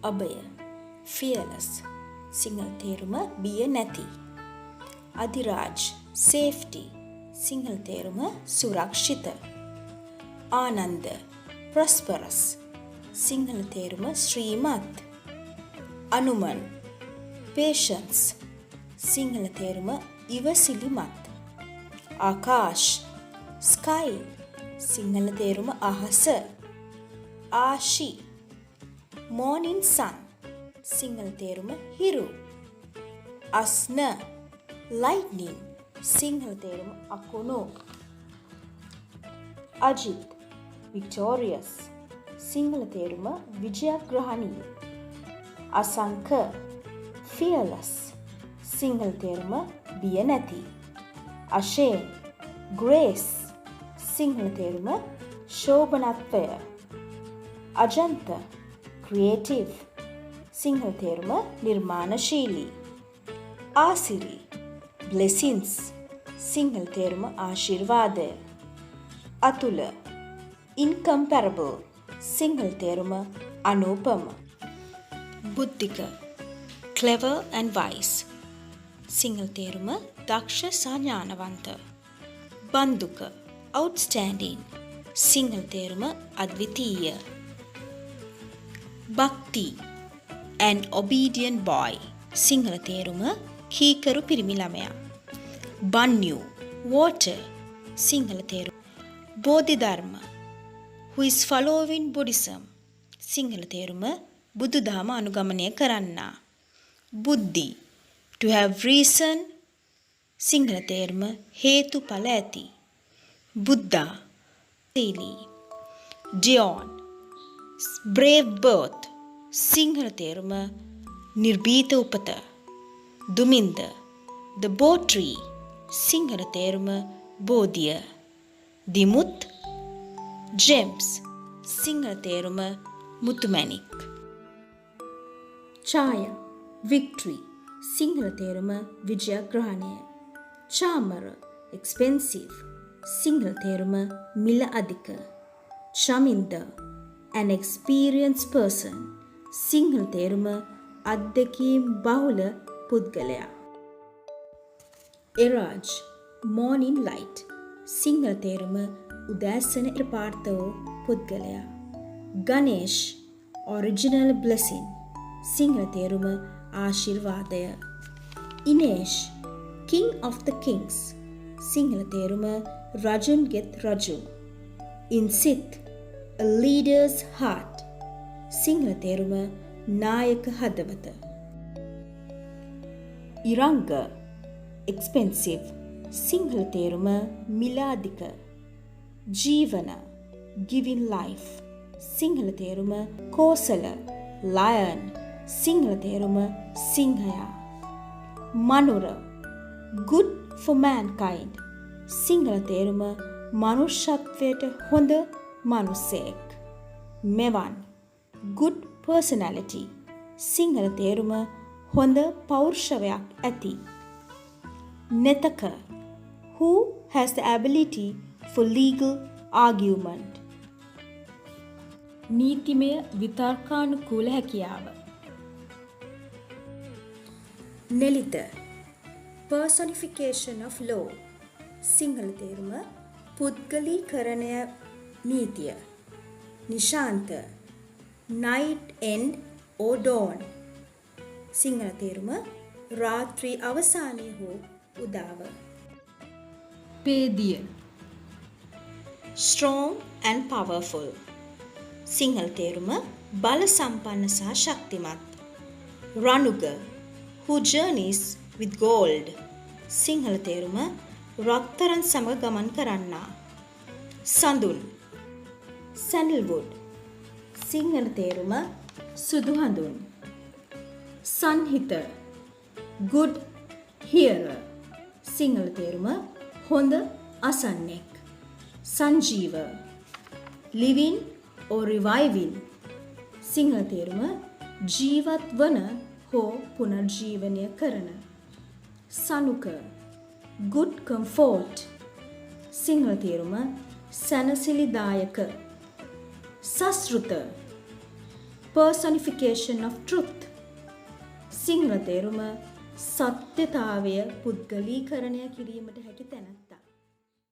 අභය fearless Sinhala තේරුම බිය නැති. අධිරාජ් safety සිංහල තේරුම සුරක්ෂිත. ආනන්ද prosperous සිංහල තේරුම ශ්‍රීමත්. අනුමන් patience සිංහල තේරුම ඉවසිලිමත්. ආකාශ් sky සිංහල තේරුම අහස. ආශි morning sun සිංහල තේරුම හිරු. අස්න lightning සිංහල තේරුම අකුණු. අජිත් victorious සිංහල තේරුම විජයග්‍රහණී. අසංක fearless සිංහල තේරුම බිය නැති. අශේන් grace සිංහල තේරුම ශෝභනත්වය. අජන්ත creative සිංහල තේරුම නිර්මාණශීලී. ආසිරි blessings සිංහල තේරුම ආශිර්වාදය. අතුල incomparable සිංහල තේරුම අනූපම. බුද්ධික clever and wise සිංහල තේරුම දක්ෂ සහ ඥානවන්ත. බන්දුක outstanding සිංහල තේරුම අද්විතීය. භක්ති an obedient boy සිංහල තේරුම කීකරු පිරිමි ළමයා. බන්යු water සිංහල තේරුම බෝධිධර්ම who is following Buddhism Sinhala තේරුම බුදුදහම අනුගමනය කරන්නා. බුද්ධි to have reason සිංහල තේරුම හේතුඵල ඇති. බුද්ධා සීලී. ඩියෝන් brave birth සිංහල තේරුම නිර්භීත උපත. Duminda the bow tree Sinhala තේරුම බෝධිය. දිමුත් gems සිංහල තේරුම මුතුමැණික්. ඡායා victory සිංහල තේරුම විජයග්‍රහණය. චාමර expensive සිංහල තේරුම මිල අධික. Chaminda an experienced person Sinhala තේරුම අත්දැකීම් බහුල පුද්ගලයා. එරාජ් morning light සිංහල තේරුම උදෑසන පාර්ථ වූ පුද්ගලයා. ගණේෂ් original blessing සිංහල තේරුම ආශිර්වාදය. ඉනේෂ් king of the kings Sinhala තේරුම රජුන්ගෙත් රජු. ඉන්සිත් a leader's heart සිංහල තේරුම නායක හදවත. ඉරංග expensive සිංහල තේරුම මිලාදික. ජීවන giving life සිංහල තේරුම කෝසල lion සිංහල තේරුම සිංහයා. මනුර good for mankind සිංහල තේරුම මනුෂ්‍යත්වයට හොඳ මනුස්සයෙක්. මෙවන් good personality සිංහල තේරුම හොඳ පෞරුෂවයක් ඇති. නෙතක who has the ability for legal argument නීතිමය විතර්කානුකූල හැකියාව. නෙලිත personification of law සිංහල තේරුම පුද්ගලීකරණය නීතිය. Nishantha night end or dawn Sinhala තේරුම රාත්‍රී අවසානයේ හෝ උදාව. පේදිය strong and powerful සිංහල තේරුම බල සම්පන්න සහ ශක්තිමත්. රණුග who journeys with gold Sinhala තේරුම රත්තරන් සමග ගමන් කරන්නා. සඳුන් sandalwood සිංහල තේරුම සුදු හඳුන්. සංහිත good hearer සිංහල තේරුම හොඳ අසන්නෙක්. Sanjeewa living or reviving Sinhala තේරුම ජීවත් වන හෝ පුනර්ජීවනය කරන. සනුක good comfort සිංහල තේරුම සැනසිලිදායක. සස්ෘත personification of truth. සිංහල තේරුම සත්‍යතාවය පුද්ගලීකරණය කිරීමට හැකි තැන.